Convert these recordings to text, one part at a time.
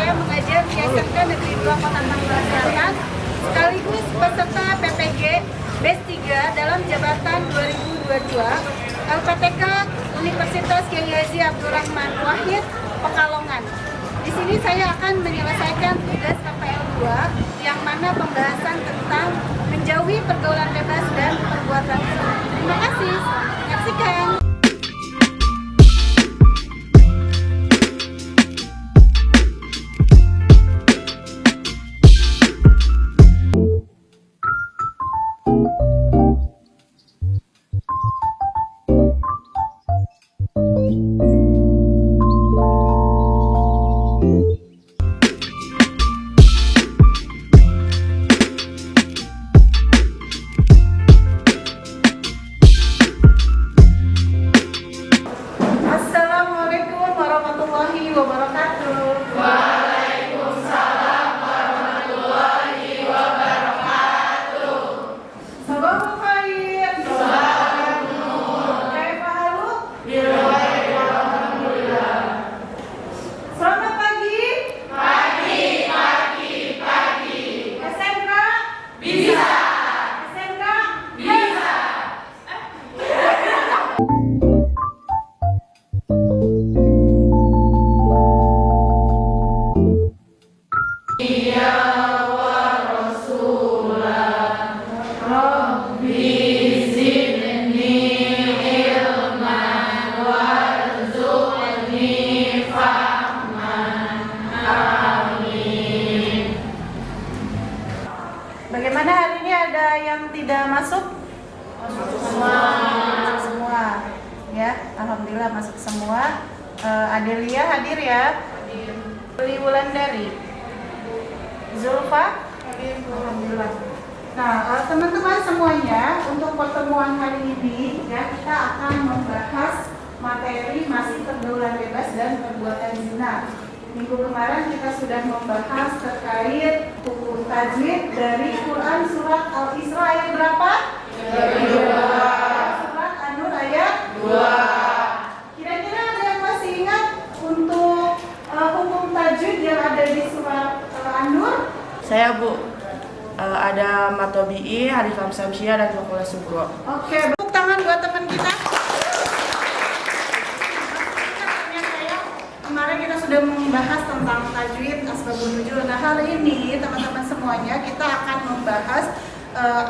saya mengajar di SMK Negeri 2 Kota Tangerang Selatan sekaligus peserta PPG BES 3 dalam jabatan 2022 LPTK Universitas Kiai Haji Abdul Rahman Wahid Pekalongan. Di sini saya akan menyelesaikan tugas KPL 2 yang mana pembahasan tentang menjauhi pergaulan bebas dan perbuatan zina. Terima kasih. Saksikan. Assalamualaikum warahmatullahi wabarakatuh. Waalaikumsalam warahmatullahi wabarakatuh. Sabahul khair. Salam nur. Kaifa haluk? Bilkhair alhamdulillah. Selamat pagi. Pagi. SMK Bisa. SMK Bisa. Iya wa rasulah. Rabbi zidni ilman warzuqni fahman. Amin. Bagaimana hari ini, ada yang tidak masuk? Masuk semua. Ya, alhamdulillah masuk semua. Adelia hadir ya? Beli Wulandari. Zulfa? Alhamdulillah. Nah, teman-teman semuanya, untuk pertemuan hari ini ya, kita akan membahas materi masih pergaulan bebas dan perbuatan zina. Minggu kemarin kita sudah membahas terkait hukum tajwid dari Quran surat Al-Isra ayat berapa? Surat An-Nur ayat 2. Kira-kira ada yang masih ingat untuk hukum tajwid yang ada di surat An-Nur? Saya Bu, ada Matobi'i, Harif Samsyah, dan Makula Sugro. Oke, tepuk tangan buat teman kita. Kemarin kita sudah membahas tentang tajwid, asbabun nuzul. Nah, hari ini teman-teman semuanya kita akan membahas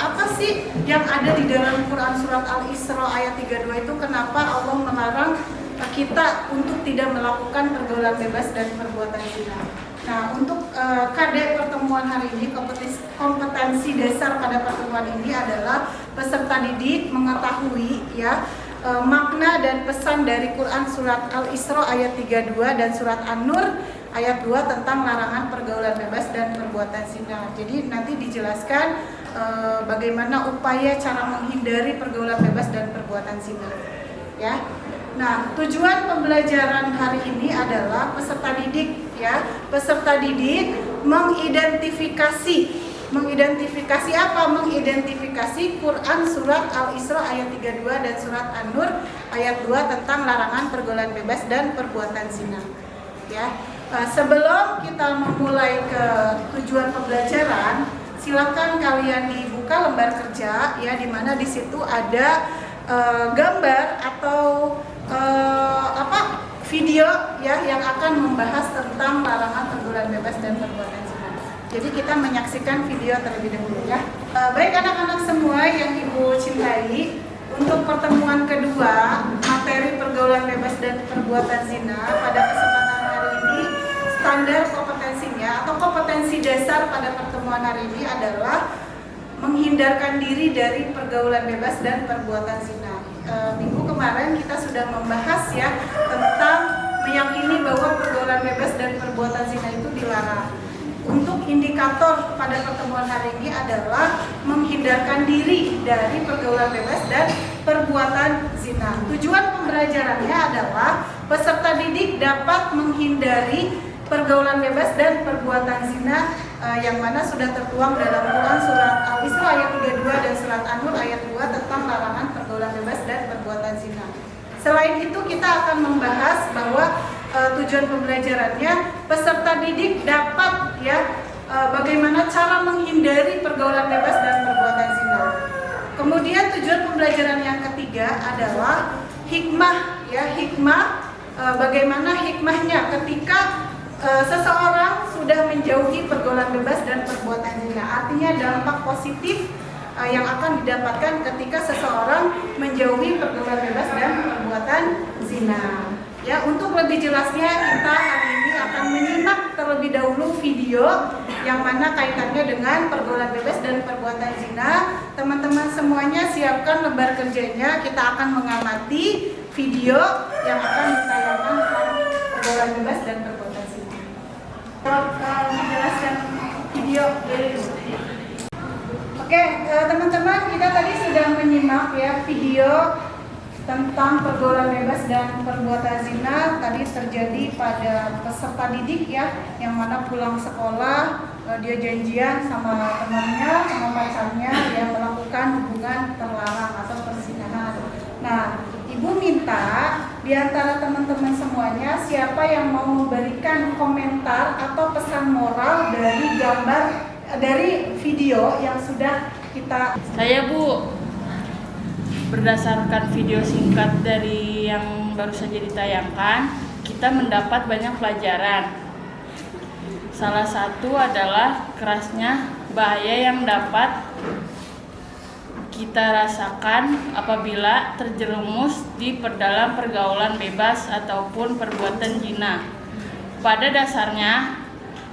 apa sih yang ada di dalam Quran surat Al-Isra ayat 32 itu, kenapa Allah melarang kita untuk tidak melakukan pergaulan bebas dan perbuatan zina. Nah, untuk KD pertemuan hari ini, kompetensi dasar pada pertemuan ini adalah peserta didik mengetahui ya makna dan pesan dari Quran surat Al-Isra ayat 32 dan surat An-Nur ayat 2 tentang larangan pergaulan bebas dan perbuatan zina. Jadi nanti dijelaskan bagaimana upaya cara menghindari pergaulan bebas dan perbuatan zina. Ya. Nah, tujuan pembelajaran hari ini adalah peserta didik ya. Peserta didik mengidentifikasi apa? Mengidentifikasi Quran surat Al-Isra ayat 32 dan surat An-Nur ayat 2 tentang larangan pergaulan bebas dan perbuatan zina. Ya. Sebelum kita memulai ke tujuan pembelajaran, silakan kalian dibuka lembar kerja ya, di mana di situ ada gambar atau video ya yang akan membahas tentang larangan pergaulan bebas dan perbuatan zina. Jadi kita menyaksikan video terlebih dahulu ya. Baik anak-anak semua yang Ibu cintai, untuk pertemuan kedua materi pergaulan bebas dan perbuatan zina pada kesempatan hari ini, standar kompetensinya atau kompetensi dasar pada pertemuan hari ini adalah menghindarkan diri dari pergaulan bebas dan perbuatan zina. Minggu kemarin kita sudah membahas ya tentang meyakini bahwa pergaulan bebas dan perbuatan zina itu dilarang. Untuk indikator pada pertemuan hari ini adalah menghindarkan diri dari pergaulan bebas dan perbuatan zina. Tujuan pembelajarannya adalah peserta didik dapat menghindari pergaulan bebas dan perbuatan zina yang mana sudah tertuang dalam Quran surat Al-Isra ayat 32 dan surat An-Nur ayat 2 tentang larangan pergaulan bebas dan perbuatan zina. Selain itu kita akan membahas bahwa tujuan pembelajarannya peserta didik dapat bagaimana cara menghindari pergaulan bebas dan perbuatan zina. Kemudian tujuan pembelajaran yang ketiga adalah hikmah, bagaimana hikmahnya ketika seseorang sudah menjauhi pergaulan bebas dan perbuatan zina. Artinya dampak positif yang akan didapatkan ketika seseorang menjauhi pergaulan bebas dan perbuatan zina. Ya, untuk lebih jelasnya kita hari ini akan menyimak terlebih dahulu video yang mana kaitannya dengan pergaulan bebas dan perbuatan zina. Teman-teman semuanya siapkan lembar kerjanya, kita akan mengamati video yang akan ditayangkan tentang pergaulan bebas dan perbuatan zina. Menjelaskan video dari Oke, teman-teman, kita tadi sudah menyimak video tentang pergaulan bebas dan perbuatan zina. Tadi terjadi pada peserta didik yang mana pulang sekolah dia janjian sama temannya, sama pacarnya yang melakukan hubungan terlarang atau perzinahan. Nah, Ibu minta di antara teman-teman semuanya siapa yang mau memberikan komentar atau pesan moral dari video yang sudah kita. Saya, Bu, berdasarkan video singkat dari yang baru saja ditayangkan, kita mendapat banyak pelajaran. Salah satu adalah kerasnya bahaya yang dapat kita rasakan apabila terjerumus di dalam pergaulan bebas ataupun perbuatan zina. Pada dasarnya,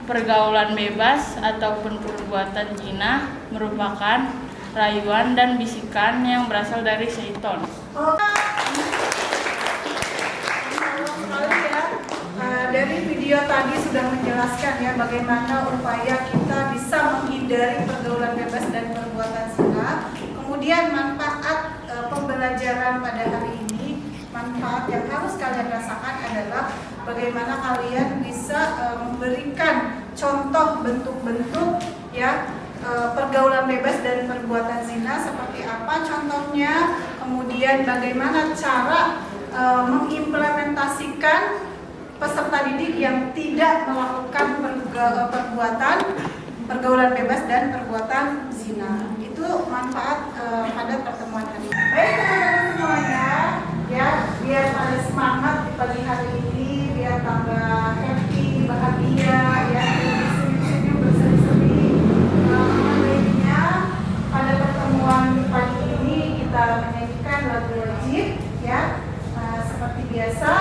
pergaulan bebas ataupun perbuatan zina merupakan rayuan dan bisikan yang berasal dari syaitan. Dari video tadi sudah menjelaskan bagaimana upaya kita bisa menghindari pergaulan bebas dan perbuatan zina. Kemudian manfaat pembelajaran pada hari ini, manfaat yang harus kalian rasakan adalah bagaimana kalian bisa memberikan contoh bentuk-bentuk pergaulan bebas dan perbuatan zina seperti apa contohnya, kemudian bagaimana cara mengimplementasikan peserta didik yang tidak melakukan pergaulan bebas dan perbuatan zina. Itu manfaat pada pertemuan hari ini. Baik teman-teman semuanya, biar pada semangat di pagi hari ini, biar tambah happy, bahagia, senyum-senyum, berseri-seri. Baiknya pada pertemuan pagi ini kita menyanyikan lagu wajib, seperti biasa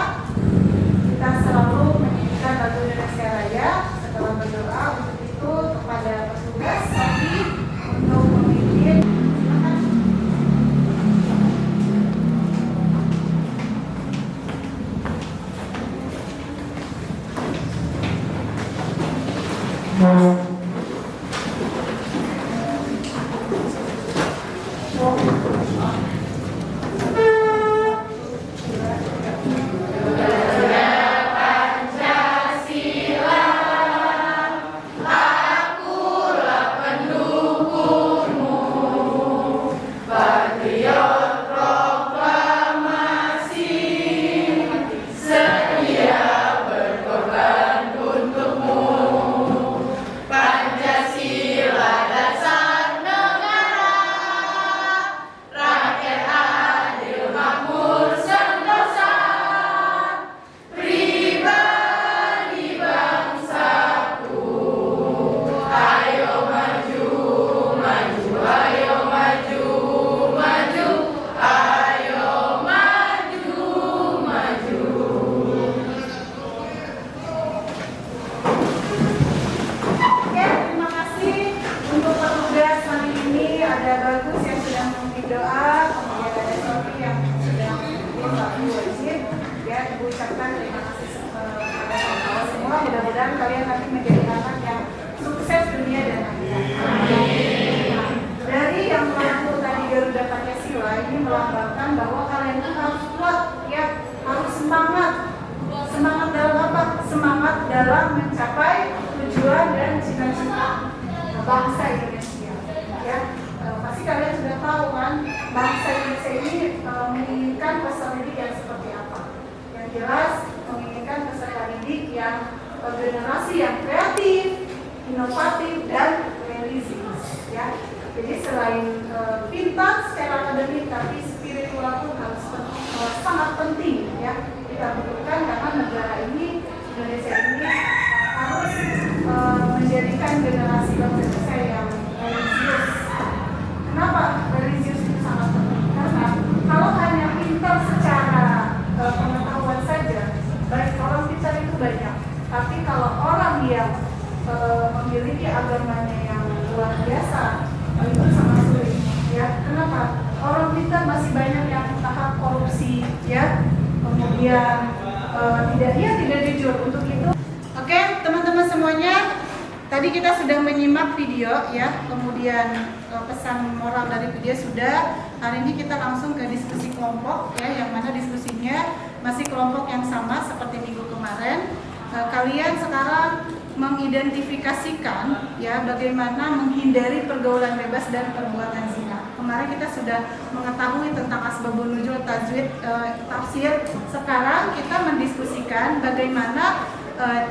kita selalu menyanyikan lagu Indonesia Raya setelah berdoa. Untuk itu kepada petugas tadi untuk memimpin. Mudah-mudahan kalian nanti menjadi anak yang sukses dunia dan akhirat. Dari yang melambung tadi Garuda Pancasila ini melambangkan bahwa kalian itu harus kuat, harus semangat. Semangat dalam apa? Semangat dalam mencapai tujuan dan cita-cita bangsa Indonesia. Pasti kalian sudah tahu kan, bangsa Indonesia ini menginginkan peserta didik yang seperti apa. Yang jelas menginginkan melahirkan peserta didik yang generasi yang kreatif, inovatif, dan religius. Ya. Jadi selain pintar secara akademik, tapi spiritual pun harus sangat penting. Ya. Kita butuhkan karena negara ini, Indonesia ini harus menjadikan generasi bangsa Indonesia yang religius. Kenapa religius itu sangat penting? Karena kalau hanya pintar secara pengetahuan saja, baik orang pintar itu banyak. Tapi kalau orang yang memiliki agamanya yang luar biasa, itu sangat sulit. Ya, kenapa? Orang pintar masih banyak yang tahap korupsi, ya, kemudian tidak jujur untuk itu. Oke, teman-teman semuanya, tadi kita sudah menyimak video, ya, kemudian pesan moral dari video sudah. Hari ini kita langsung ke diskusi kelompok, ya, yang mana diskusinya masih kelompok yang sama seperti minggu kemarin. Kalian sekarang mengidentifikasikan, ya, bagaimana menghindari pergaulan bebas dan perbuatan zina. Kemarin kita sudah mengetahui tentang asbabun nuzul, tajwid, tafsir. Sekarang kita mendiskusikan bagaimana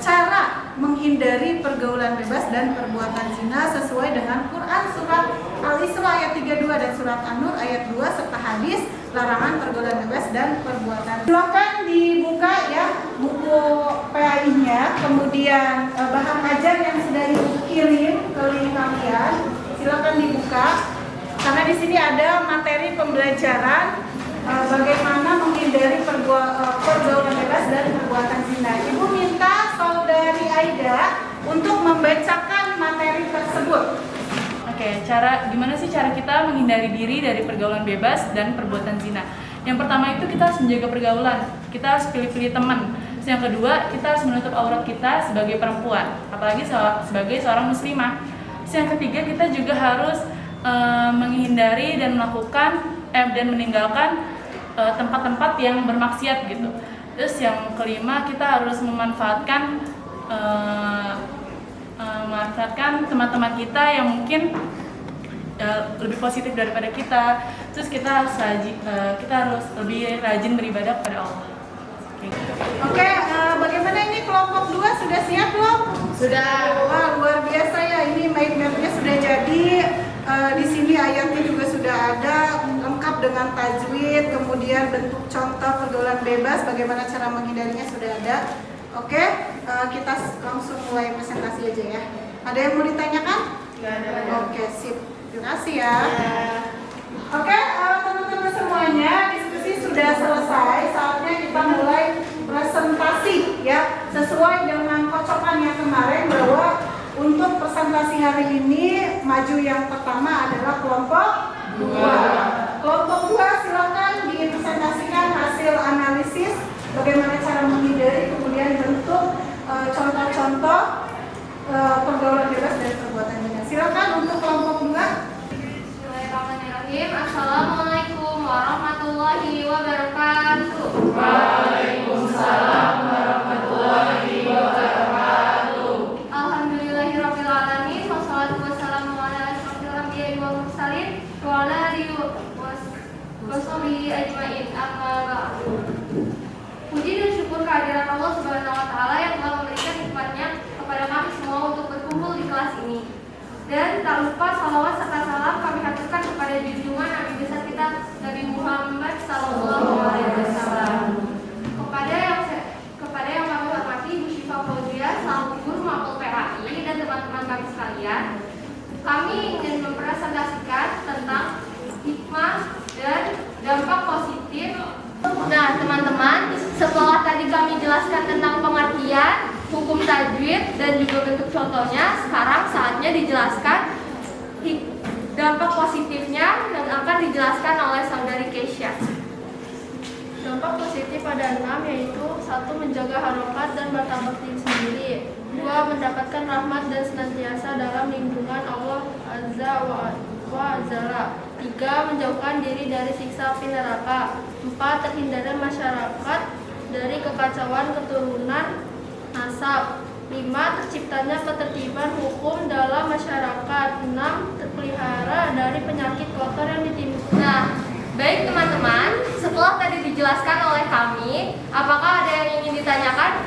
cara menghindari pergaulan bebas dan perbuatan zina sesuai dengan Quran surat Al-Isra ayat 32 dan surat An-Nur ayat 2 serta hadis larangan pergaulan bebas dan perbuatan. Silakan dibuka, ya, buku PAI-nya, kemudian bahan ajar yang sudah Ibu kirim ke link kalian. Silakan dibuka karena di sini ada materi pembelajaran bagaimana menghindari pergaulan bebas dan perbuatan zina. Ibu minta saudari Aida untuk membacakan materi tersebut. Oke, gimana sih cara kita menghindari diri dari pergaulan bebas dan perbuatan zina? Yang pertama itu kita harus menjaga pergaulan, kita harus pilih-pilih teman. Terus yang kedua, kita harus menutup aurat kita sebagai perempuan, apalagi sebagai seorang muslimah. Terus yang ketiga, kita juga harus menghindari dan meninggalkan tempat-tempat yang bermaksiat gitu. Terus yang kelima, kita harus memanfaatkan teman-teman kita yang mungkin lebih positif daripada kita. Terus kita harus lebih rajin beribadah kepada Allah. Oke, bagaimana ini kelompok 2 sudah siap belum? Sudah. Wah, luar biasa ya, ini mind map-nya sudah jadi. Di sini ayatnya juga sudah ada, lengkap dengan tajwid, kemudian bentuk contoh pergaulan bebas, bagaimana cara menghindarinya sudah ada. Oke, kita langsung mulai presentasi aja ya. Ada yang mau ditanyakan? Nggak ada. Oke, sip. Terima kasih ya. Oke, teman-teman semuanya, diskusi sudah selesai. Saatnya kita mulai presentasi, ya. Sesuai dengan kocokannya kemarin bahwa untuk presentasi hari ini, maju yang pertama adalah kelompok 2. Kelompok 2 silakan dipresentasikan hasil analisis bagaimana cara menghindari, kemudian bentuk contoh-contoh pergaulan bebas dan perbuatan zina. Silakan untuk kelompok 2. Bismillahirrahmanirrahim. Assalamualaikum warahmatullahi wabarakatuh. Waalaikumsalam warahmatullahi wabarakatuh. Alhamdulillahirabbil alamin wassalatu wassalamu ala asyrofil anbiya'i wal mursalin wa ala alihi washabihi ajmain. Amma ba'du. Puji dan syukur kehadiran Allah Subhanahu wa taala yang telah memberikan nikmatnya kepada kami semua untuk berkumpul di kelas ini. Dan tak lupa salawat serta salam kami haturkan kepada junjungan Nabi besar kita Nabi Muhammad sallallahu alaihi wasallam. Kepada yang kami hormati Ibu Syifa Fauzia selaku guru mapel PAI dan teman-teman kami sekalian, kami ingin mempresentasikan tentang hikmah dan dampak positif. Nah, teman-teman, setelah tadi kami jelaskan tentang pengertian, hukum tajwid dan juga bentuk contohnya, sekarang saatnya dijelaskan dampak positifnya dan akan dijelaskan oleh saudari Keisha. Dampak positif pada 6 yaitu 1. Menjaga harokat dan martabat diri sendiri. 2. Mendapatkan rahmat dan senantiasa dalam lindungan Allah Azza wa Jalla. 3. Menjauhkan diri dari siksa api neraka. 4. Terhindarkan masyarakat dari kekacauan keturunan nasab. 5. Terciptanya ketertiban hukum dalam masyarakat. 6. Terpelihara dari penyakit kotor yang ditimbulkan. Nah, baik teman-teman, setelah tadi dijelaskan oleh kami, apakah ada yang ingin ditanyakan?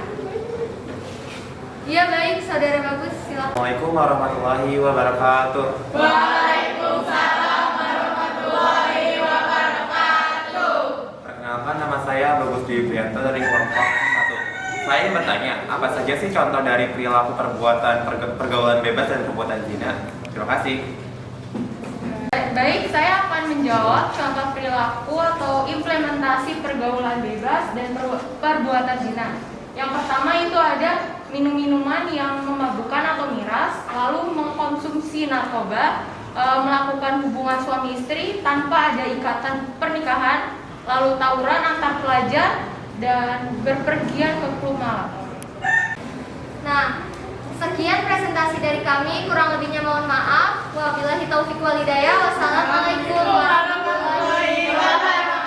Iya baik, saudara Bagus, silakan. Assalamualaikum warahmatullahi wabarakatuh. Waalaikumsalam warahmatullahi wabarakatuh. Perkenalkan, nama saya Bagus Dwi Prianto dari kelompok 1. Saya ingin bertanya, apa saja sih contoh dari perilaku perbuatan pergaulan bebas dan perbuatan zina? Terima kasih. Baik, saya akan menjawab contoh perilaku atau implementasi pergaulan bebas dan perbuatan zina. Yang pertama itu ada minum-minuman yang memabukkan atau miras, lalu mengkonsumsi narkoba, melakukan hubungan suami istri tanpa ada ikatan pernikahan, lalu tawuran antar pelajar, dan berpergian ke klub malam. Nah, sekian presentasi dari kami, kurang lebihnya mohon maaf. Wabillahi taufiq wal hidayah. Wassalamualaikum warahmatullahi wabarakatuh.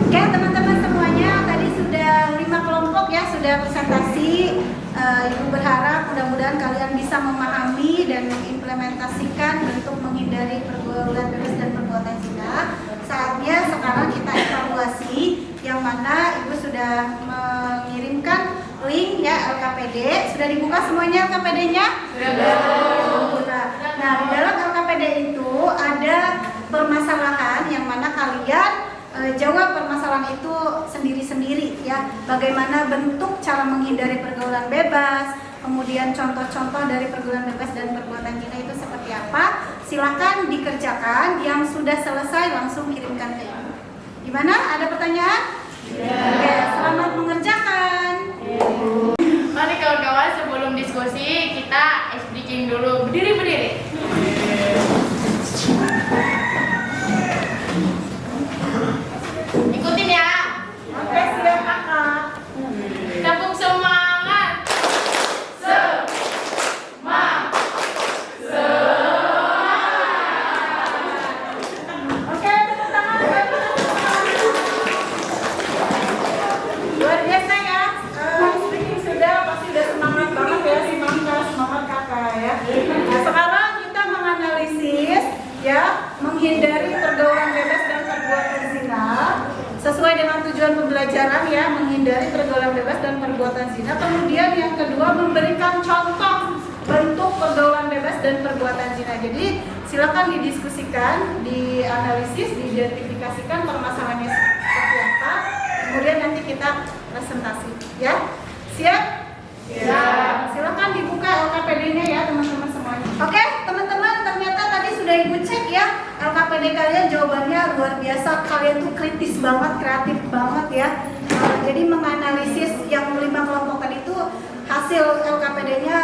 Oke teman-teman semuanya, tadi sudah 5 kelompok ya sudah presentasi. Ibu berharap mudah-mudahan kalian bisa memahami dan mengimplementasikan bentuk menghindari pergaulan bebas dan perbuatan zina. Saatnya sekarang kita evaluasi, yang mana Ibu sudah mengirimkan link ya LKPD. Sudah dibuka semuanya LKPD-nya? Sudah. Nah, di dalam LKPD itu ada permasalahan yang mana kalian jawab permasalahan itu sendiri-sendiri ya. Bagaimana bentuk cara menghindari pergaulan bebas, kemudian contoh-contoh dari pergaulan bebas dan perbuatan zina itu seperti apa. Silakan dikerjakan, yang sudah selesai langsung kirimkan ke Ibu. Gimana? Ada pertanyaan? Oke, selamat mengerjakan. Mari kawan-kawan, sebelum diskusi kita speaking dulu. Berdiri. Ikutin ya. Oke, siap kakak. Tepuk semangat. Oke, tepuk tangan. Luar biasa ya. Speaking sudah, pasti udah semangat banget ya, semangat kakak ya. Nah, sekarang kita menganalisis ya, menghindari pergaulan bebas dan perbuatan zina sesuai dengan tujuan pembelajaran ya, menghindari pergaulan bebas dan perbuatan zina. Kemudian yang kedua, memberikan contoh bentuk pergaulan bebas dan perbuatan zina. Jadi silakan didiskusikan, dianalisis, diidentifikasikan permasalahannya seperti apa. Kemudian nanti kita presentasi ya. Siap? Siap. Silakan dibuka LKPD-nya ya teman-teman semuanya. Oke, teman-teman, ternyata tadi sudah Ibu cek ya LKPD kalian, jawabannya luar biasa. Kalian tuh kritis banget, kreatif banget ya. Jadi menganalisis yang 5 kelompok tadi itu hasil LKPD-nya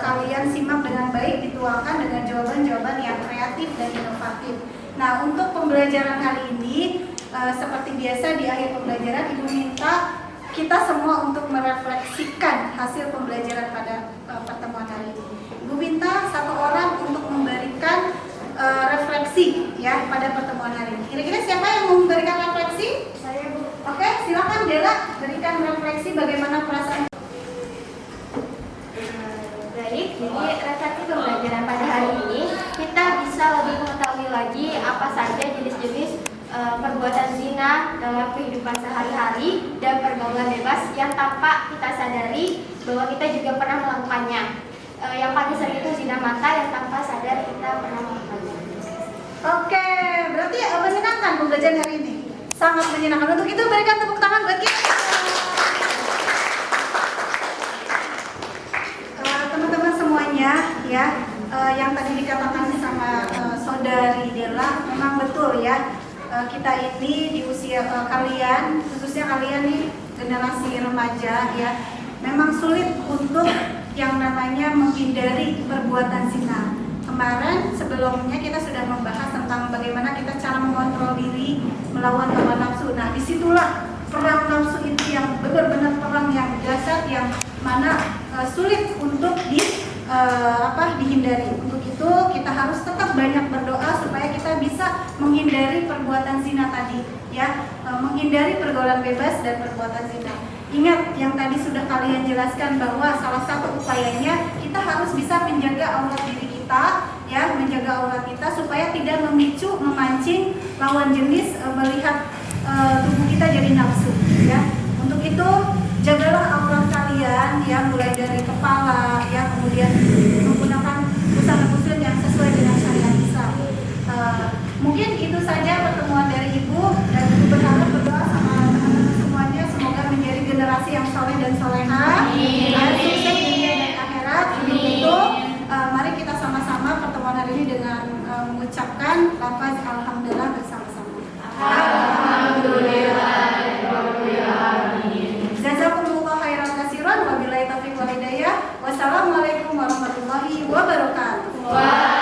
kalian simak dengan baik, dituangkan dengan jawaban-jawaban yang kreatif dan inovatif. Nah, untuk pembelajaran hari ini seperti biasa di akhir pembelajaran Ibu minta kita semua untuk merefleksikan hasil pembelajaran pada pertemuan hari ini. Ibu minta satu orang untuk memberikan refleksi ya pada pertemuan hari ini. Kira-kira siapa yang mau memberikan refleksi? Saya, Bu. Oke, silakan Dela berikan refleksi bagaimana perasaan. Baik, jadi refleksi pembelajaran pada hari ini kita bisa lebih mengetahui lagi apa saja jenis-jenis perbuatan zina dalam kehidupan sehari-hari dan pergaulan bebas yang tanpa kita sadari bahwa kita juga pernah melakukannya. Yang paling sering itu zina mata yang tanpa sadar kita pernah melakukannya. Oke, berarti menyenangkan pembelajaran hari ini. Sangat menyenangkan. Untuk itu berikan tepuk tangan buat kita. Teman-teman semuanya ya, yang tadi dikatakan sama saudari Dela memang betul ya. Kita ini di usia kalian, khususnya kalian nih generasi remaja ya, memang sulit untuk yang namanya menghindari perbuatan zina. Kemarin sebelumnya kita sudah membahas tentang bagaimana kita cara mengontrol diri melawan hawa nafsu. Nah, disitulah perang nafsu itu yang benar-benar perang yang dahsyat, yang mana sulit untuk dihindari. Untuk itu kita harus tetap banyak berdoa supaya kita bisa menghindari perbuatan zina tadi ya, menghindari pergaulan bebas dan perbuatan zina. Ingat yang tadi sudah kalian jelaskan bahwa salah satu upayanya kita harus bisa menjaga aurat diri kita ya, menjaga aurat kita supaya tidak memicu, memancing lawan jenis melihat tubuh kita jadi nafsu, ya. Untuk itu jagalah aurat kalian, ya, mulai dari kepala, ya, kemudian menggunakan busana muslim yang sesuai dengan syariat Islam. Mungkin itu saja pertemuan dari Ibu, dan Ibu berharap berdoa sama teman-teman semuanya semoga menjadi generasi yang soleh dan solehah, dan sukses dunia dan akhirat. Untuk itu mari kita sama-sama pertemuan hari ini dengan mengucapkan lafaz alhamdulillah bersama-sama. Alhamdulillah. Jazakumullah khairan katsiran, wabillahi taufiq wal hidayah. Wassalamualaikum warahmatullahi wabarakatuh.